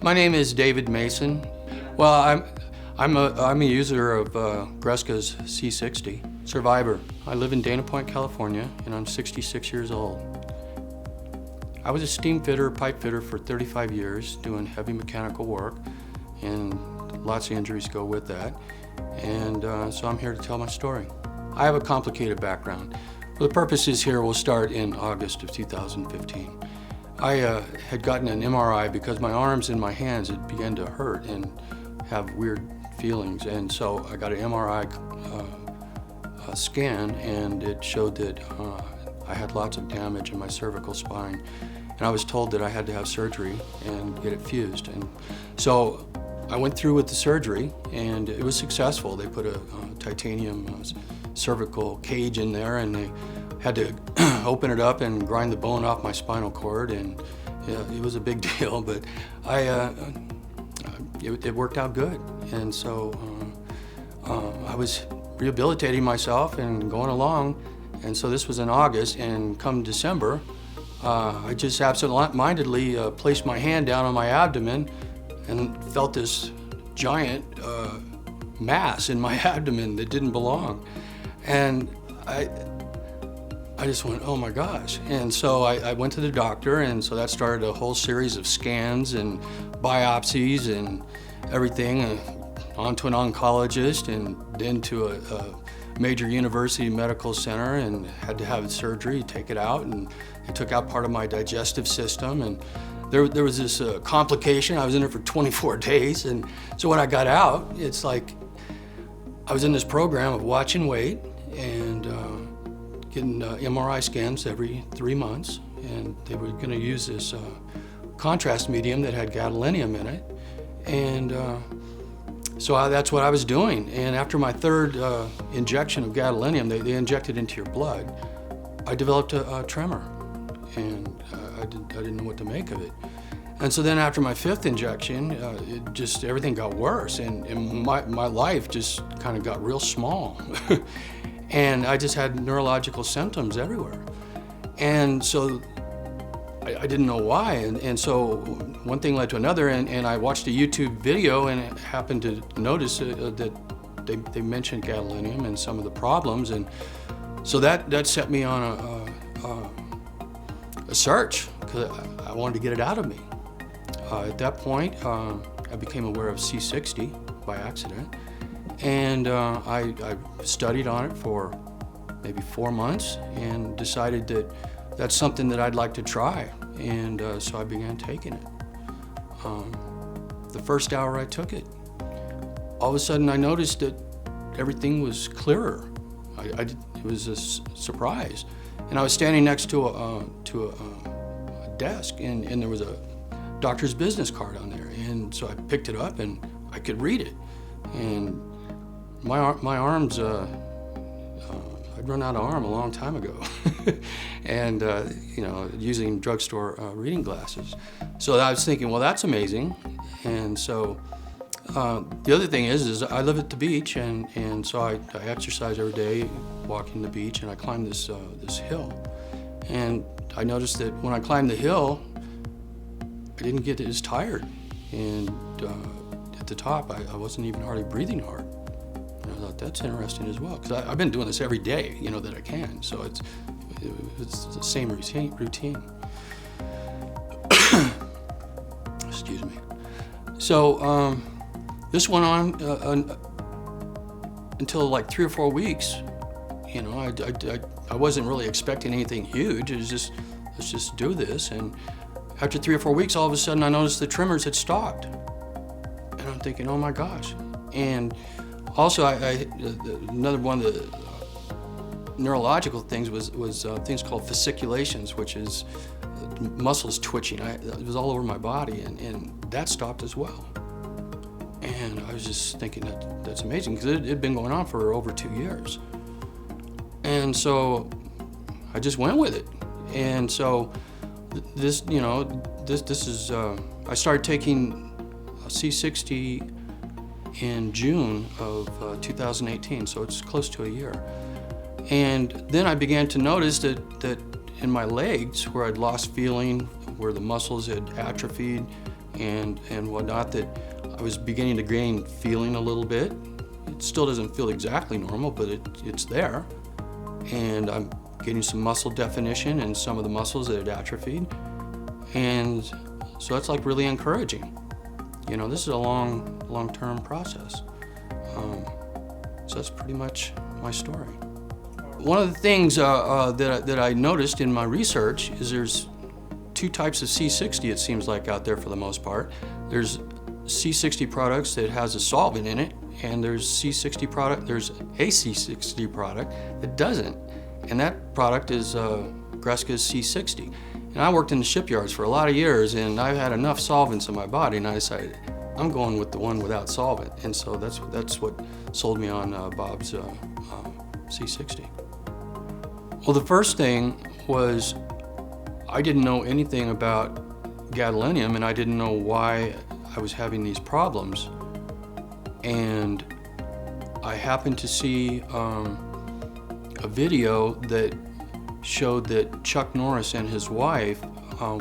My name is David Mason. Well, I'm a user of Greska's C60 Survivor. I live in Dana Point, California, and I'm 66 years old. I was a steam fitter, pipe fitter for 35 years, doing heavy mechanical work, and lots of injuries go with that. And so I'm here to tell my story. I have a complicated background. For the purposes here, we'll start in August of 2015. I had gotten an MRI because my arms and my hands had begun to hurt and have weird feelings, and so I got an MRI scan, and it showed that I had lots of damage in my cervical spine, and I was told that I had to have surgery and get it fused. And so I went through with the surgery, and it was successful. They put a titanium cervical cage in there, and they had to open it up and grind the bone off my spinal cord, and it was a big deal, but it worked out good. And so I was rehabilitating myself and going along, and so this was in August, and come December, I just absent-mindedly placed my hand down on my abdomen and felt this giant mass in my abdomen that didn't belong. And I just went, oh my gosh. And so I went to the doctor, and so that started a whole series of scans and biopsies and everything, on to an oncologist, and then to a major university medical center, and had to have surgery, take it out, and it took out part of my digestive system. And there was this complication. I was in it for 24 days, and so when I got out, it's like I was in this program of watch and wait, and getting MRI scans every 3 months, and they were going to use this contrast medium that had gadolinium in it, and so that's what I was doing. And after my third injection of gadolinium, they injected into your blood, I developed a tremor, and I didn't know what to make of it. And so then after my fifth injection, everything got worse, and my life just kind of got real small. And I just had neurological symptoms everywhere. And so I didn't know why. And so one thing led to another, and I watched a YouTube video, and I happened to notice that they mentioned gadolinium and some of the problems. And so that set me on a search, because I wanted to get it out of me. At that point, I became aware of C60 by accident. And I studied on it for maybe 4 months and decided that that's something that I'd like to try. And so I began taking it. The first hour I took it, all of a sudden I noticed that everything was clearer. It was a surprise. And I was standing next to a desk, and there was a doctor's business card on there. And so I picked it up, and I could read it. And my arms, I'd run out of arm a long time ago, and using drugstore reading glasses. So I was thinking, well, that's amazing. And so the other thing is I live at the beach, and so I exercise every day, walking the beach, and I climb this hill. And I noticed that when I climbed the hill, I didn't get as tired, and at the top, I wasn't even hardly breathing hard. And I thought, that's interesting as well, because I've been doing this every day, that I can, so it's the same routine. Excuse me. So this went on until like 3 or 4 weeks. I wasn't really expecting anything huge. It was just, let's just do this. And after 3 or 4 weeks, all of a sudden I noticed the tremors had stopped. And I'm thinking, oh my gosh. And also, another one of the neurological things was things called fasciculations, which is muscles twitching. It was all over my body, and that stopped as well. And I was just thinking that's amazing, because it had been going on for over 2 years. And so I just went with it. And so this is, I started taking C60 in June of 2018, so it's close to a year. And then I began to notice that in my legs, where I'd lost feeling, where the muscles had atrophied, and whatnot, that I was beginning to gain feeling a little bit. It still doesn't feel exactly normal, but it's there. And I'm getting some muscle definition in some of the muscles that had atrophied. And so that's like really encouraging. You know, this is a long-term process. So that's pretty much my story. One of the things that I noticed in my research is there's two types of C60, it seems like, out there for the most part. There's C60 products that has a solvent in it, and there's a C60 product that doesn't. And that product is Greska's C60. And I worked in the shipyards for a lot of years, and I've had enough solvents in my body, and I decided I'm going with the one without solvent. And so that's what sold me on Bob's C60. Well, the first thing was I didn't know anything about gadolinium, and I didn't know why I was having these problems. And I happened to see a video that showed that Chuck Norris and his wife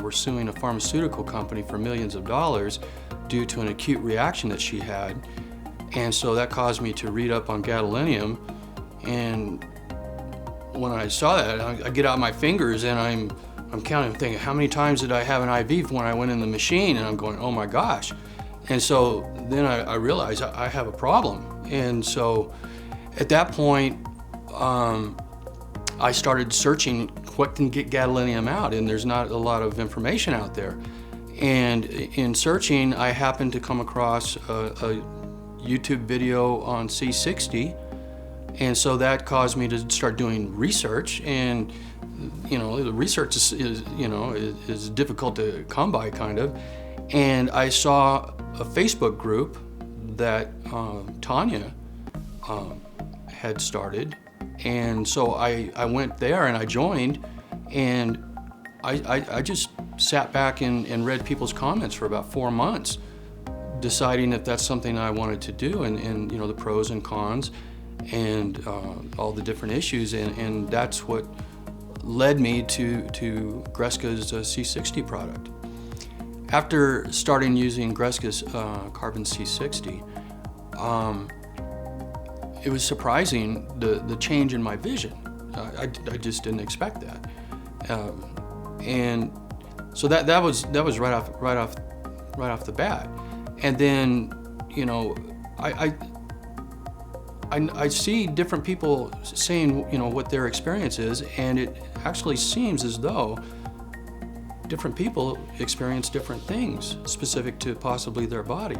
were suing a pharmaceutical company for millions of dollars due to an acute reaction that she had. And so that caused me to read up on gadolinium. And when I saw that, I get out my fingers and I'm counting, thinking, how many times did I have an IV when I went in the machine? And I'm going, oh my gosh. And so then I realized I have a problem. And so at that point, I started searching what can get gadolinium out, and there's not a lot of information out there. And in searching, I happened to come across a YouTube video on C60, and so that caused me to start doing research. And you know, the research is difficult to come by, kind of. And I saw a Facebook group that Tanya had started, and so I went there and I joined, and I just sat back and read people's comments for about 4 months, deciding if that's something I wanted to do, and you know, the pros and cons, and all the different issues, and that's what led me to Greska's C60 product. After starting using Greska's Carbon-60, it was surprising the change in my vision. I just didn't expect that, and so that was right off the bat. And then, you know, I see different people saying, you know, what their experience is, and it actually seems as though different people experience different things specific to possibly their body.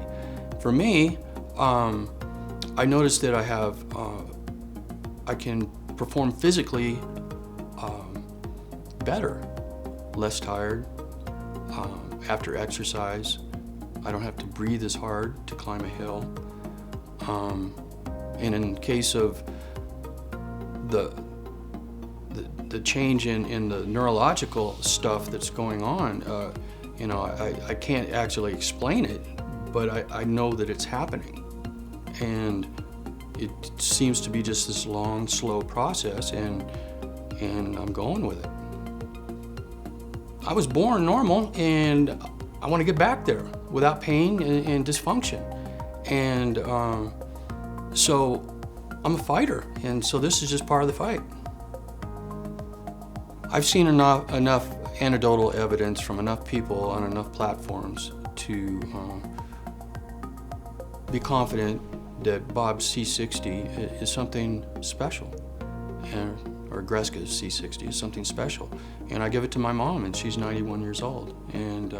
For me, I noticed that I can perform physically better, less tired after exercise. I don't have to breathe as hard to climb a hill. And in case of the change in the neurological stuff that's going on, you know, I can't actually explain it, but I know that it's happening. And it seems to be just this long, slow process, and I'm going with it. I was born normal, and I want to get back there without pain and dysfunction. And so I'm a fighter, and so this is just part of the fight. I've seen enough anecdotal evidence from enough people on enough platforms to be confident that Bob's C60 is something special, or Greska's C60 is something special. And I give it to my mom, and she's 91 years old. And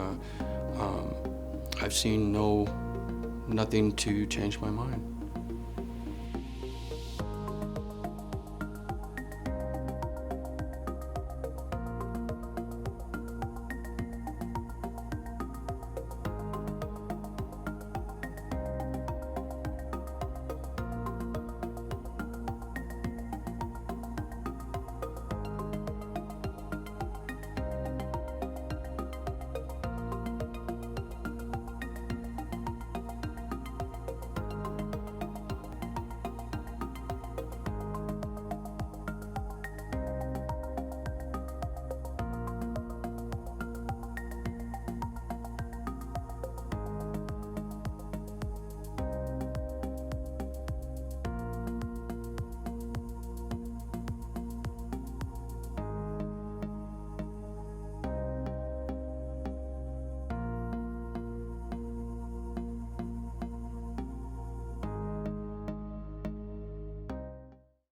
I've seen nothing to change my mind.